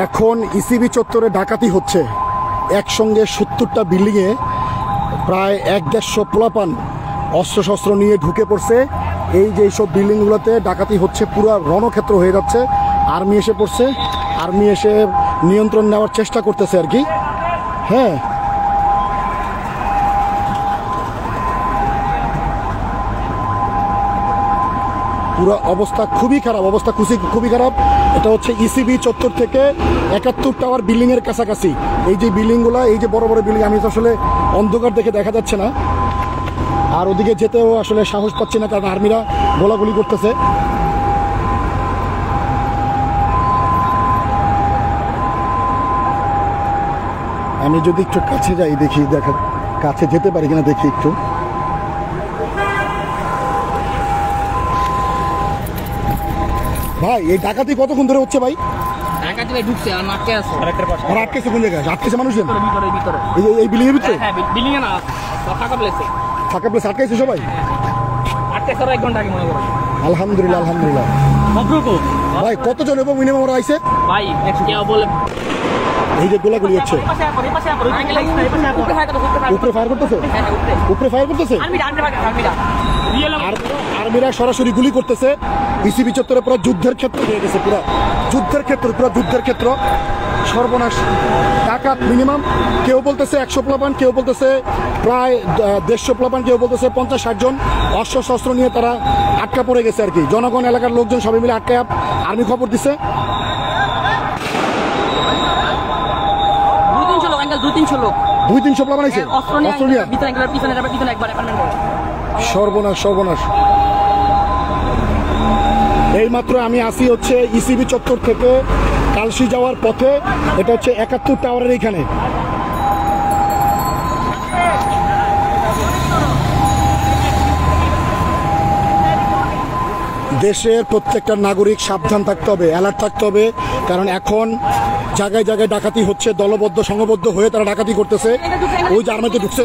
এখন ইসিবি চত্বরে ডাকাতি হচ্ছে। একসঙ্গে 70টা বিল্ডিংয়ে প্রায় 1-150 পোলাপান অস্ত্রশস্ত্র নিয়ে ঢুকে পড়ছে। এই যে এইসব বিল্ডিংগুলোতে ডাকাতি হচ্ছে, পুরো রণক্ষেত্র হয়ে যাচ্ছে। আর্মি এসে পড়ছে, আর্মি এসে নিয়ন্ত্রণ নেওয়ার চেষ্টা করতেছে আর কি। হ্যাঁ, পুরো অবস্থা খুবই খারাপ, অবস্থা খুবই খারাপ। এটা হচ্ছে ইসিবি চত্বর থেকে 71 টাওয়ার বিল্ডিংয়ের কাছাকাছি। এই যে বিল্ডিংগুলো, এই যে বড় বড় বিল্ডিং, আমি তো আসলে অন্ধকার দেখে দেখা যাচ্ছে না, আর ওদিকে যেতেও আসলে সাহস পাচ্ছি না, কারণ আর্মিরা গোলাগুলি করতেছে। আমি যদি একটু কাছে যাই দেখি, কাছে যেতে পারি কিনা দেখি একটু। ভাই, এই ডাকাতি কতক্ষণ ধরে হচ্ছে ভাই? ডাকাতি ভাই ঢুকছে আর আটকে আছে। আর আটকেছে কোন জায়গায়? আটকেছে মানুষজন ভিতরে। এই বিল্ডিং এর ভিতরে? হ্যাঁ, বিল্ডিং এ না, ফাঁকা প্লেসে। ফাঁকা প্লেসে আটকেছে সবাই? আটকেছে 1 ঘন্টা আগে মনে করো। আলহামদুলিল্লাহ, আলহামদুলিল্লাহ। ভাই কতজন এবং মিনিমাম ওরা আইছে? ভাই কেউ বলে এই যে গোলাগুলি হচ্ছে, উপরে ফায়ার করতেছে, উপরে ফায়ার করতেছে, আর আর্মিরা সরাসরি গুলি করতেছে। ইসিবি চত্বরে পুরো যুদ্ধের ক্ষেত্র হয়ে গেছে, পুরো যুদ্ধের ক্ষেত্র, পুরো যুদ্ধের ক্ষেত্র। সর্বনাশ। ডাকাত মিনিমাম কেউ বলতেছে 100 প্লাবান, কেউ বলতেছে প্রায় 150 প্লাবান, কেউ বলতেছে 50-60 জন অস্ত্র শস্ত্র নিয়ে তারা আটকা পড়ে গেছে আর কি। জনগণ, এলাকার লোকজন সবাই মিলে আটকায় আর্মি খবর দিছে। 200-300 প্লাবান আছে অস্ত্র নিয়ে। সর্বনাশ, সর্বনাশ। এইমাত্র আমি আসি হচ্ছে ইসিবি চত্বর থেকে কালসি যাওয়ার পথে। এটা হচ্ছে 71 টাওয়ারের এইখানে। দেশের প্রত্যেকটা নাগরিক সাবধান থাকতে হবে, অ্যালার্ট থাকতে হবে, কারণ এখন জায়গায় জায়গায় ডাকাতি হচ্ছে। দলবদ্ধ সংঘবদ্ধ হয়ে তারা ডাকাতি করতেছে। ওই যে আর্মিতে ঢুকছে,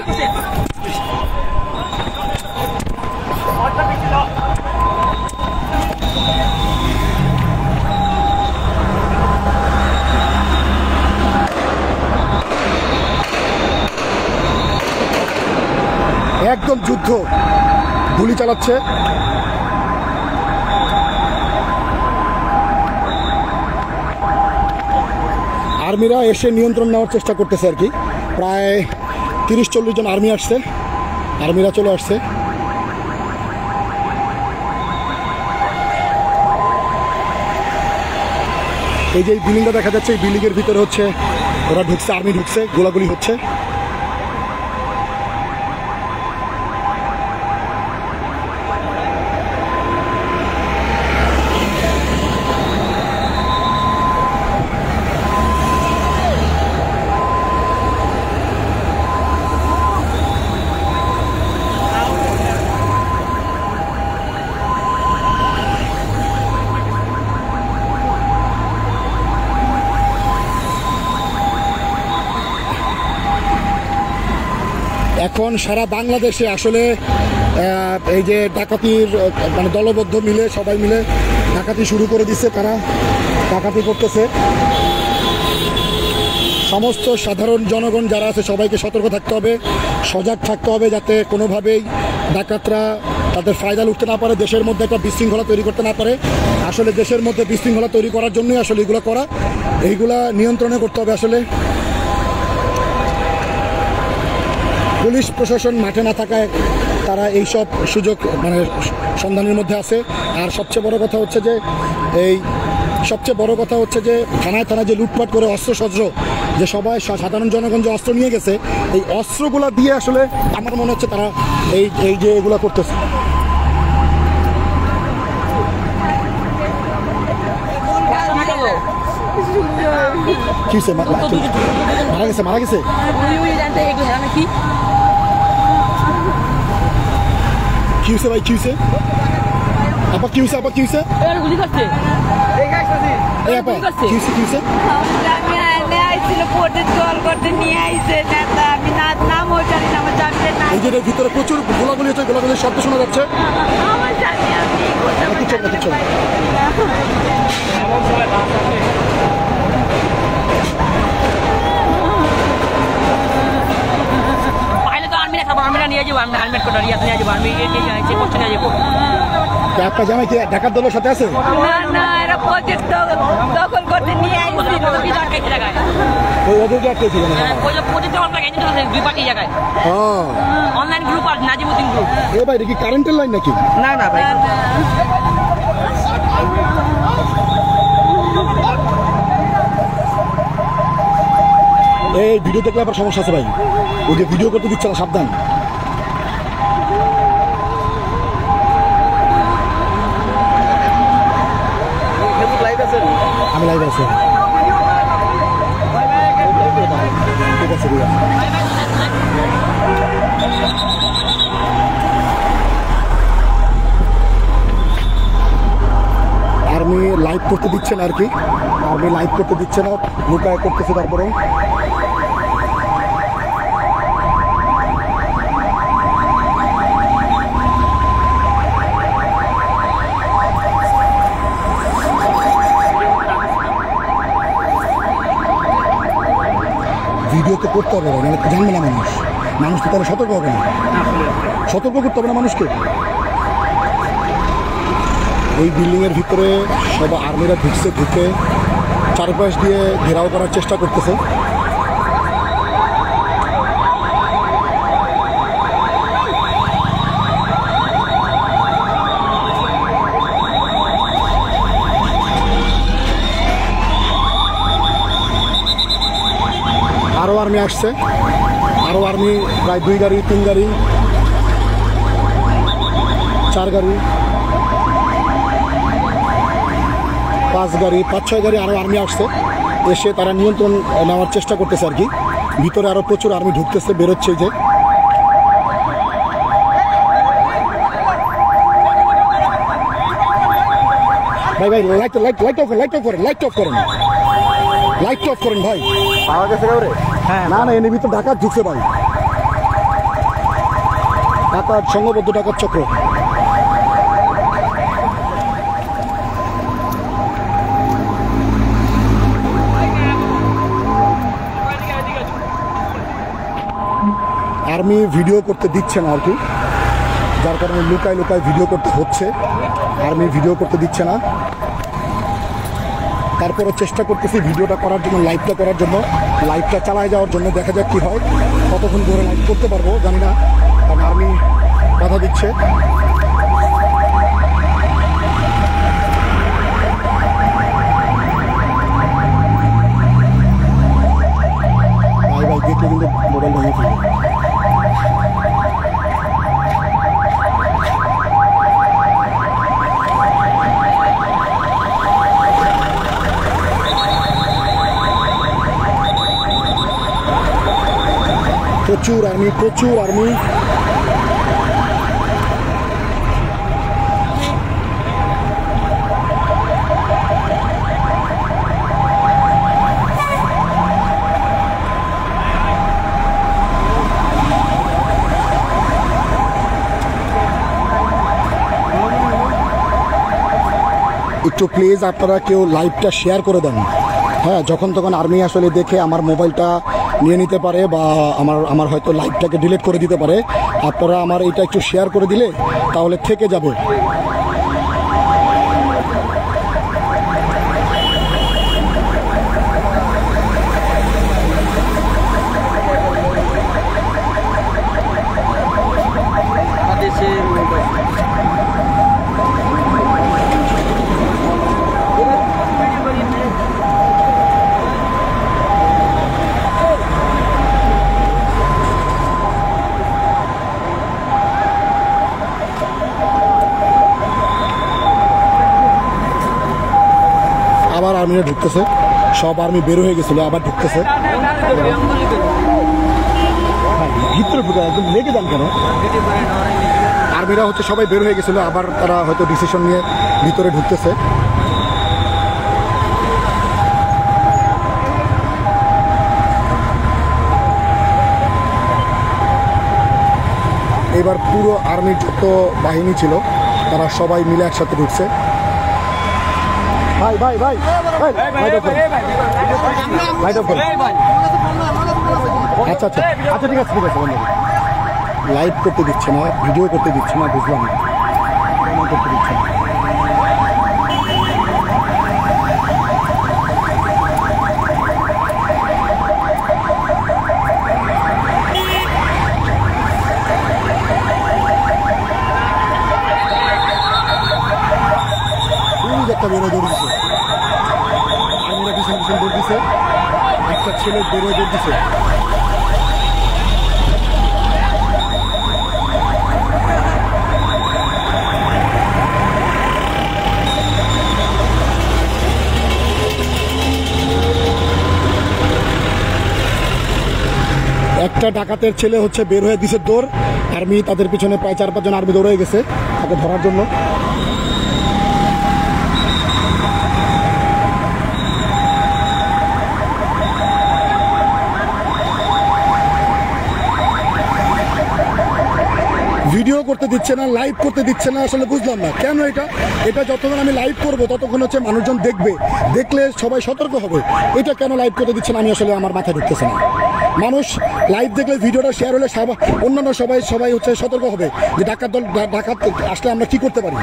একদম যুদ্ধ, গুলি চালাচ্ছে। আর্মিরা এসে নিয়ন্ত্রণ নেওয়ার চেষ্টা করতেছে আর কি। প্রায় 30-40 জন আর্মি আসছে, আর্মিরা চলে আসছে। এই যে বিল্ডিংটা দেখা যাচ্ছে, এই বিল্ডিংয়ের ভিতরে হচ্ছে ওরা ঢুকছে, আর্মি ঢুকছে, গোলাগুলি হচ্ছে। এখন সারা বাংলাদেশে আসলে এই যে ডাকাতির মানে দলবদ্ধ মিলে, সবাই মিলে ডাকাতি শুরু করে দিচ্ছে। তারা ডাকাতি করতেছে। সমস্ত সাধারণ জনগণ যারা আছে সবাইকে সতর্ক থাকতে হবে, সজাগ থাকতে হবে, যাতে কোনোভাবেই ডাকাতরা তাদের ফায়দা লুটতে না পারে, দেশের মধ্যে একটা বিশৃঙ্খলা তৈরি করতে না পারে। আসলে দেশের মধ্যে বিশৃঙ্খলা তৈরি করার জন্যই আসলে এগুলো করা, এইগুলা নিয়ন্ত্রণে করতে হবে। আসলে পুলিশ প্রশাসন মাঠে না থাকায় তারা এইসব সুযোগ মানে সন্ধানের মধ্যে আছে। আর সবচেয়ে বড় কথা হচ্ছে যে থানায় থানায় যে লুটপাট করে অস্ত্রশস্ত্র, যে সবাই সাধারণ জনগণ যে অস্ত্র নিয়ে গেছে, এই অস্ত্রগুলা দিয়ে আসলে আমার মনে হচ্ছে তারা এই যে এগুলা করতেছে। কি হয়েছে? মারা গেছে। কি হয়েছে ভাই? কি হয়েছে আপা? কি হয়েছে আপা? কি হয়েছে? গুলি করছে। আপা কি হয়েছে? এই যে ভিতরে প্রচুর গোলাগুলি হচ্ছে, গোলাগুলির শব্দ শোনা যাচ্ছে। কিছু ওটা রিয়াদ নিয়ে যাবো আমি চেক করতে নিয়ে যাবো আপনার জামাই কি ঢাকার দলের সাথে আছে? না এরা প্রজেক্ট দখল করতে নিয়ে আইছিল জায়গায় ওই ওদেরকে আটকেছিল না? ওই যে প্রজেক্ট আপনাকে দুই পার্টি জায়গায় অনলাইন গ্রুপ আর নাজিমুদ্দিন গ্রুপ। এ ভাই এটা কি কারেন্টের লাইন নাকি? না না ভাই এই ভিডিও দেখলে আবার সমস্যা আছে ভাই, ওই যে ভিডিও করতে দিচ্ছে না, সাবধান। আমি লাইভ আছি, ঠিক আছে ঠিক আছে। আর্মি লাইভ করতে দিচ্ছে না আর কি, আর্মি লাইভ করতে দিচ্ছে না, লুকায় করতেছে। তারপরে ভিডিও তো করতে হবে, মানে জানবে না মানুষ, মানুষ তো তাহলে সতর্ক হবে না, সতর্ক করতে হবে না মানুষকে। এই বিল্ডিংয়ের ভিতরে সব আর্মিরা ঢুকছে, ঢুকে চারপাশ দিয়ে ঘেরাও করার চেষ্টা করতেছে। আরও আর্মি আসছে, আরও আর্মি প্রায় 2 গাড়ি 3 গাড়ি 4 গাড়ি 5 গাড়ি 5-6 গাড়ি আরও আর্মি আসছে, এসে তারা নিয়ন্ত্রণ নেওয়ার চেষ্টা করতেছে আর কি। ভিতরে আরও প্রচুর আর্মি ঢুকতেছে, বেরোচ্ছে। যে ভাই ভাই light light light off light off করেন, লাইট অফ করেন, লাইট অফ করেন ভাই। পাওয়া গেছে কাউরে? হ্যাঁ না না, এর ভিতরে ডাকাত ঢুকছে ভাই, ডাকাত, সংঘবদ্ধ ডাকাত চক্র। আর্মি ভিডিও করতে দিচ্ছে না আর কি, যার কারণে লুকায় লুকায় ভিডিও করতে হচ্ছে। আর্মি ভিডিও করতে দিচ্ছে না, তারপরও চেষ্টা করতেছি ভিডিওটা করার জন্য, লাইভটা করার জন্য, লাইভটা চালায় যাওয়ার জন্য। দেখা যাক কী হয়, কতক্ষণ ধরে লাইভ করতে পারবো জানি না, কারণ আর্মি বাধা দিচ্ছে। ভাই ভাই দেখলে কিন্তু মোবাইল ভেঙে ফেলবে। প্রচুর আর্মি, প্রচুর আর্মি। একটু প্লিজ আপনারা কেউ লাইভটা শেয়ার করে দেন। হ্যাঁ, যখন তখন আর্মি আসলে দেখে আমার মোবাইলটা নিয়ে নিতে পারে, বা আমার হয়তো লাইভটাকে ডিলিট করে দিতে পারে। আপনারা আমার এটা একটু শেয়ার করে দিলে তাহলে থেকে যাবে। আবার আর্মিরা ঢুকতেছে, সব আর্মি বের হয়ে গেছিল, আবার ঢুকতেছে। ভিতরে ঢুকে একদম লেগে যান কেন? আর্মিরা হচ্ছে সবাই বের হয়ে গেছিল, আবার তারা হয়তো ডিসিশন নিয়ে ভিতরে ঢুকতেছে। এবার পুরো আর্মির যত বাহিনী ছিল তারা সবাই মিলে একসাথে ঢুকছে। ভাই ভাই ভাই লাইট অফ করুন। আচ্ছা আচ্ছা আচ্ছা, ঠিক আছে ঠিক আছে বন্ধু। লাইভ করতে দিচ্ছে না, ভিডিও করতে দিচ্ছে না, বুঝলাম না কেন করতে দিচ্ছে না। একটা বেরোয় দৌড় দিছে, আর্মিরা পিছন পিছন দৌড় দিছে, একটা ছেলে বেরোয় দৌড় দিছে। একটা ডাকাতের ছেলে হচ্ছে বের হয়ে দিছে দৌড়, আর্মি তাদের পিছনে প্রায় 4-5 জন আর্মি দৌড়ে গেছে তাকে ধরার জন্য। ভিডিও করতে দিচ্ছে না, লাইভ করতে দিচ্ছে না, আসলে বুঝলাম না কেন এটা যতক্ষণ আমি লাইভ করবো ততক্ষণ হচ্ছে মানুষজন দেখবে, দেখলে সবাই সতর্ক হবে। এটা কেন লাইভ করতে দিচ্ছে না আমি আসলে আমার মাথায় ঢুকতেছে না। মানুষ লাইভ দেখলে ভিডিওটা শেয়ার হলে অন্যান্য সবাই হচ্ছে সতর্ক হবে যে ডাকাত আসলে আমরা কি করতে পারি।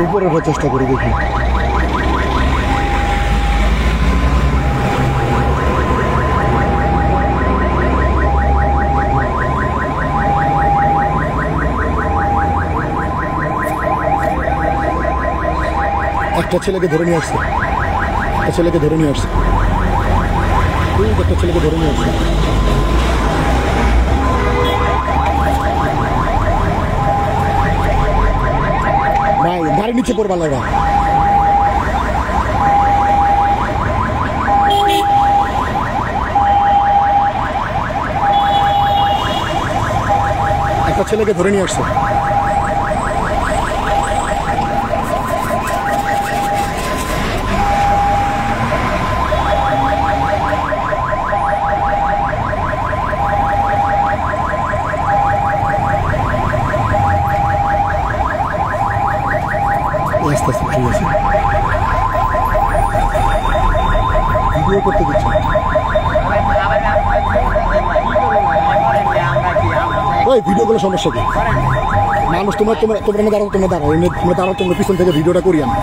উপরে ওঠার চেষ্টা করি, দেখি একটা ছেলেকে ধরে নিয়ে আসছে, একটা ছেলেকে ধরে নিয়ে আসছে, একটা ছেলেকে ধরে নিয়ে আসছে। ভাই গাড়ি নিচে পড়বা লাগা, একটা ছেলেকে ধরে নিয়ে আসছে। আস্তে আস্তে ঠিক আছে, ভিডিও করতে দিচ্ছে। ওই ভিডিওগুলো সমস্যা কি মানুষ, তোমরা দাঁড়াও, তোমরা পিছন থেকে ভিডিওটা করি আমি।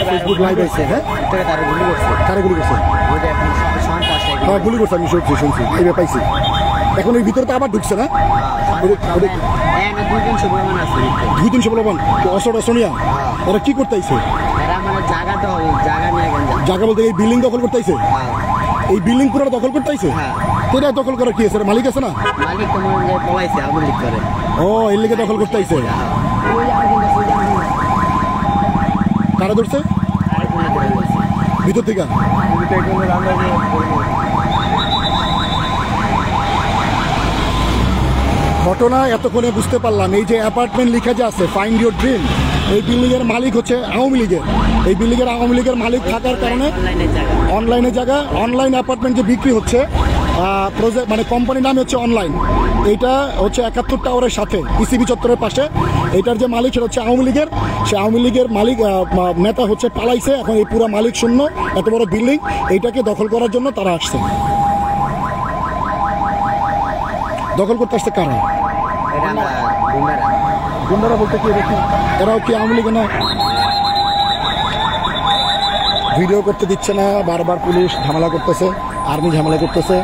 ফেসবুক লাইভ আছে, হ্যাঁ কারে গুলি করছে? হ্যাঁ গুলি করছে, আমি শুনছি, এইভাবে পাইছি। এখন ওই ভিতরে তো আবার ঢুকছে না, 2-300 বলবান অসনিয়া, ওরা কি করতে আইছে? জায়গা বলতে এই বিল্ডিং দখল করতে আইছে, এই বিল্ডিং পুরো দখল করতে আইছে। এটা দখল করার কি আছে? মালিক আছে না? ও এর লিগে দখল করতে আইছে। কারা ধরছে ভিতর থেকে? ঘটনা এতক্ষণে বুঝতে পারলাম, এই যে অ্যাপার্টমেন্ট লিখা যে আছে ফাইন্ড ইউর ড্রিম, এই বিল্ডিং এর মালিক হচ্ছে আওয়ামী লীগের। এই বিল্ডিং এর আওয়ামী লীগের মালিক থাকার কারণে অনলাইনে জায়গা, অনলাইন অ্যাপার্টমেন্ট যে বিক্রি হচ্ছে, প্রজেক্ট মানে কোম্পানির নাম হচ্ছে অনলাইন। এইটা হচ্ছে 71 টাওয়ারের সাথে ইসিবি চত্বরের পাশে। এটার যে মালিক সেটা হচ্ছে আওয়ামী লীগের। সে আওয়ামী লীগের মালিক নেতা হচ্ছে পালাইছে, এখন এই পুরো মালিক শূন্য, এত বড় বিল্ডিং এইটাকে দখল করার জন্য তারা আসছে। দখল করতে আসছে কারা? গুন্ডারা বলতে কি এরাও কি আওয়ামী লীগ না? ভিডিও করতে দিচ্ছে না, বারবার পুলিশ ঝামেলা করতেছে, আর্মি ঝামেলা করতেছে।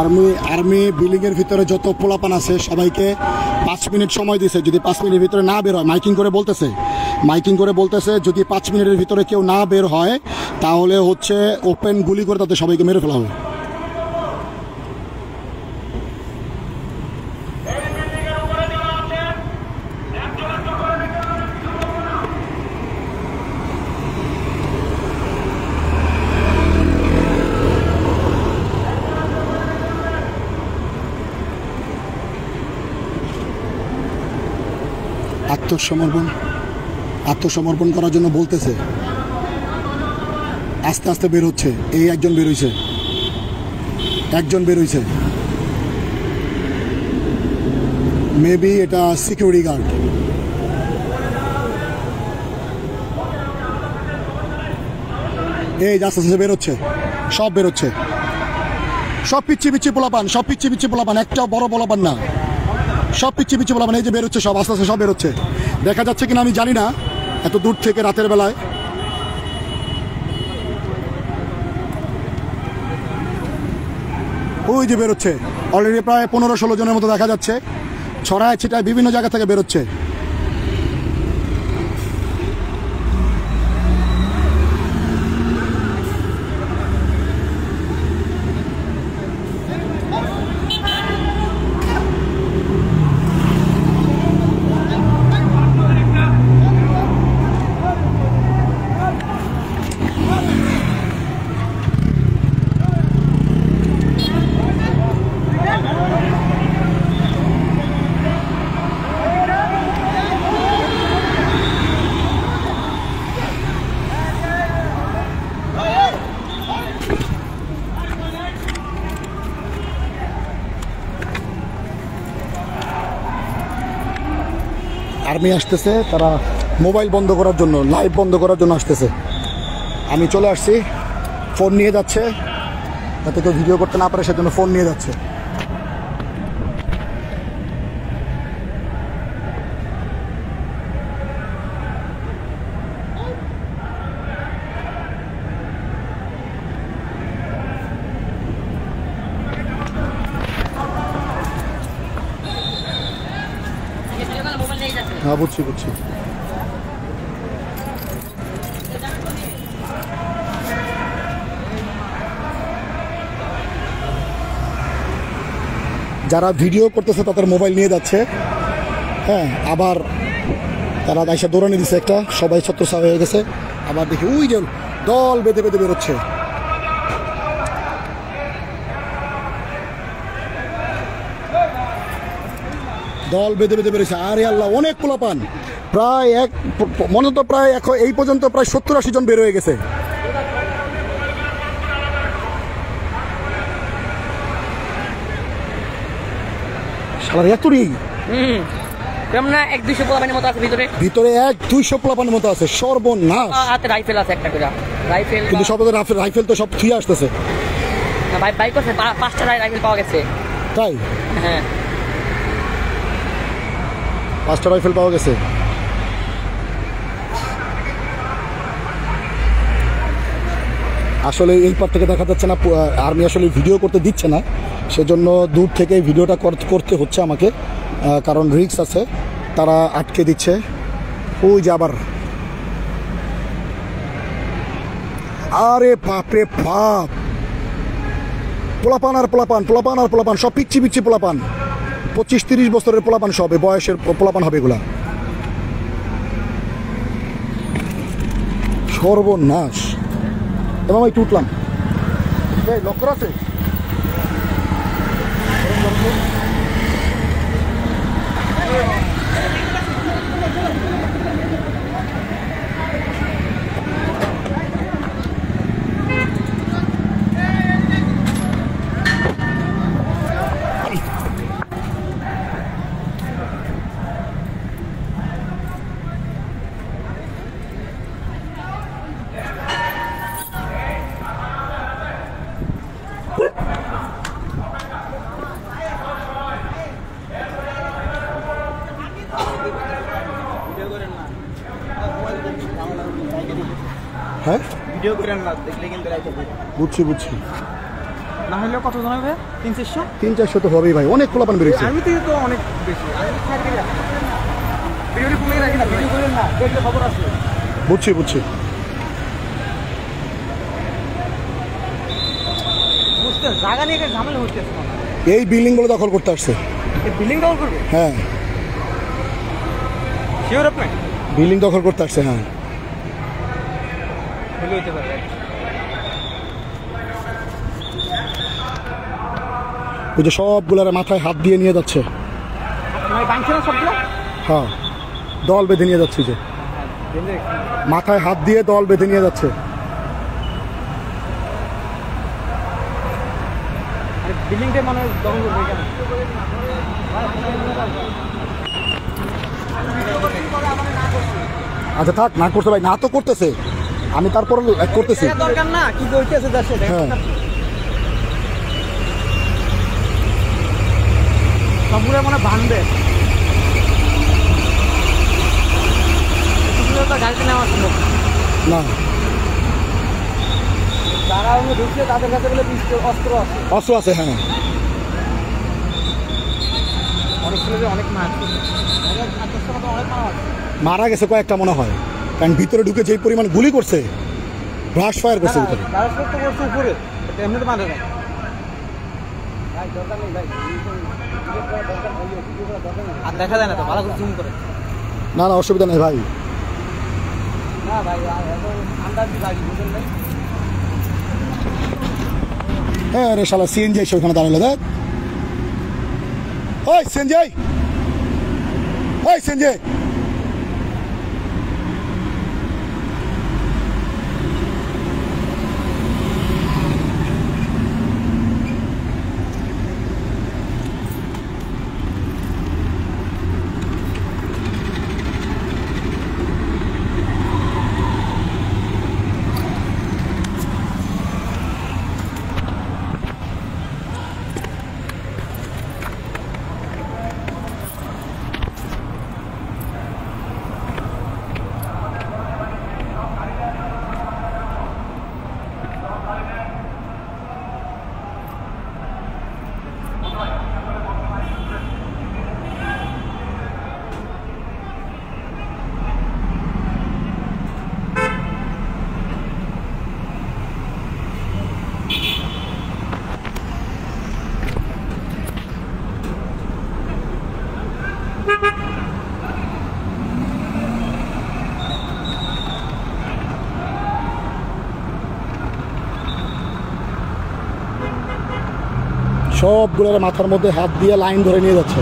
আর্মি বিল্ডিং এর ভিতরে যত পোলাপান আছে সবাইকে 5 মিনিট সময় দিয়েছে। যদি 5 মিনিটের ভিতরে না বের হয়, মাইকিং করে বলতেছে যদি 5 মিনিটের ভিতরে কেউ না বের হয় তাহলে হচ্ছে ওপেন গুলি করে তাদের সবাইকে মেরে ফেলা হবে। আত্মসমর্পণ করার জন্য বলতেছে, আস্তে আস্তে বের হচ্ছে। এই একজন বের হইছে, মেবি এটা সিকিউরিটি গার্ড। এই আস্তে আস্তে বেরোচ্ছে, সব বেরোচ্ছে, সব পিচ্ছি পোলাপান, একটাও বড় পোলাপান না, সব পিচ্ছি পোলাপান। এই যে বেরোচ্ছে সব, আস্তে আস্তে সব বেরোচ্ছে। দেখা যাচ্ছে কিনা আমি জানি না এত দূর থেকে রাতের বেলায়। ওই যে বেরোচ্ছে, অলরেডি প্রায় 15-16 জনের মতো দেখা যাচ্ছে, ছড়ায় ছিটায় বিভিন্ন জায়গা থেকে বেরোচ্ছে। আর্মি আসতেছে, তারা মোবাইল বন্ধ করার জন্য, লাইভ বন্ধ করার জন্য আসতেছে। আমি চলে আসছি, ফোন নিয়ে যাচ্ছে, যাতে কেউ ভিডিও করতে না পারে সেজন্য ফোন নিয়ে যাচ্ছে। হ্যাঁ বুঝছি। যারা ভিডিও করতেছে তাদের মোবাইল নিয়ে যাচ্ছে, হ্যাঁ, আবার তারা দায়সা দৌড়ানি দিচ্ছে একটা, সবাই ছত্রছায়া হয়ে গেছে। আবার দেখি ওই যে দল বেঁধে বেরোচ্ছে। দল বেঁধে বেরোচ্ছে। আরে আল্লাহ, অনেক পোলাপান, প্রায় মনে তো প্রায় এই পর্যন্ত প্রায় 70-80 জন বের হয়ে গেছে। না 100-200 পোলাপানের মতো আছে ভিতরে 100-200 পোলাপানের মতো আছে। সর্বনাশ। হাতে রাইফেল আছে একটা করে, রাইফেল কিন্তু সব রাইফেল তো সব থুয়ে আসতেছে। বাইক আছে, 5টা রাইফেল পাওয়া গেছে। তাই? হ্যাঁ, 5টা রাইফেল পাওয়া গেছে। আসলে এই পার থেকে দেখা যাচ্ছে না, আর্মি আসলে ভিডিও করতে দিচ্ছে না, সেজন্য দূর থেকে ভিডিওটা করতে হচ্ছে আমাকে, কারণ রিস্ক আছে, তারা আটকে দিচ্ছে। ওই যে আবার, আরে বাপরে বাপ, পোলাপান সব পিচ্ছি পোলাপান, 25-30 বছরের পোলাপান, সব বয়সের পোলাপান হবে এগুলা। সর্বনাশ। এবং আমি টুটলাম, লক্ষ্য আছে। হ্যাঁ, ভিডিও করেন না, দেখলে কিন্তু বুঝছি। না হলে কত জন হবে? 300-400? 300-400 তো হবেই ভাই, অনেক খোলাপান বেরিয়েছে। আর্মি থেকে তো অনেক বেশি। ভিডিওটি কমিয়ে রাখি না, ভিডিও করেন না, দেখলে খবর আছে। বুঝছি বুঝছি। বুঝতে জায়গা নিয়ে ঝামেলা হচ্ছে। এই বিল্ডিং গুলো দখল করতে আসছে। এই বিল্ডিং দখল করবে? হ্যাঁ, শিওর আপনি? বিল্ডিং দখল করতে আসছে। হ্যাঁ, হলে হইতে পারে। ওই যে সবগুলার মাথায় হাত দিয়ে নিয়ে যাচ্ছে। মানে বাংছে না সবগুলো? হ্যাঁ, দল বেঁধে নিয়ে যাচ্ছে, যে মাথায় হাত দিয়ে দল বেঁধে নিয়ে যাচ্ছে। বিল্ডিংটা মানে দখল করবে কেন? আচ্ছা থাক, না করতে ভাই, না তো করতেছে, আমি তারপর করতেছি। দরকার না, কি করতেছে দেশে? হ্যাঁ, সবগুলো মানে ভাঙবে। গাড়িতে নেওয়া ছিল না, যারা ঢুকছে তাদের কাছে বলে অস্ত্র আছে। অস্ত্র আছে। হ্যাঁ, অনেক ছেলে অনেক মাছ, অনেক মাছ মারা গেছে কয়েকটা মনে হয়, কারণ ভিতরে ঢুকে যে পরিমাণ গুলি করছে, ব্রাশ ফায়ার করছে ভিতরে। করছে উপরে, এমনি তো মারে না। আর দেখা যায় না তো, ভালো করে জুম করে। না না, অসুবিধা নেই ভাই। না ভাই, আন্দাজি গাড়ি বুঝলেন ভাই। হ্যাঁ রে শালা, সিএনজি এসে ওখানে দাঁড়ালো। দেখ, ওই সিএনজি, ওই সিএনজি। সবগুলোর মাথার মধ্যে হাত দিয়ে লাইন ধরে নিয়ে যাচ্ছে।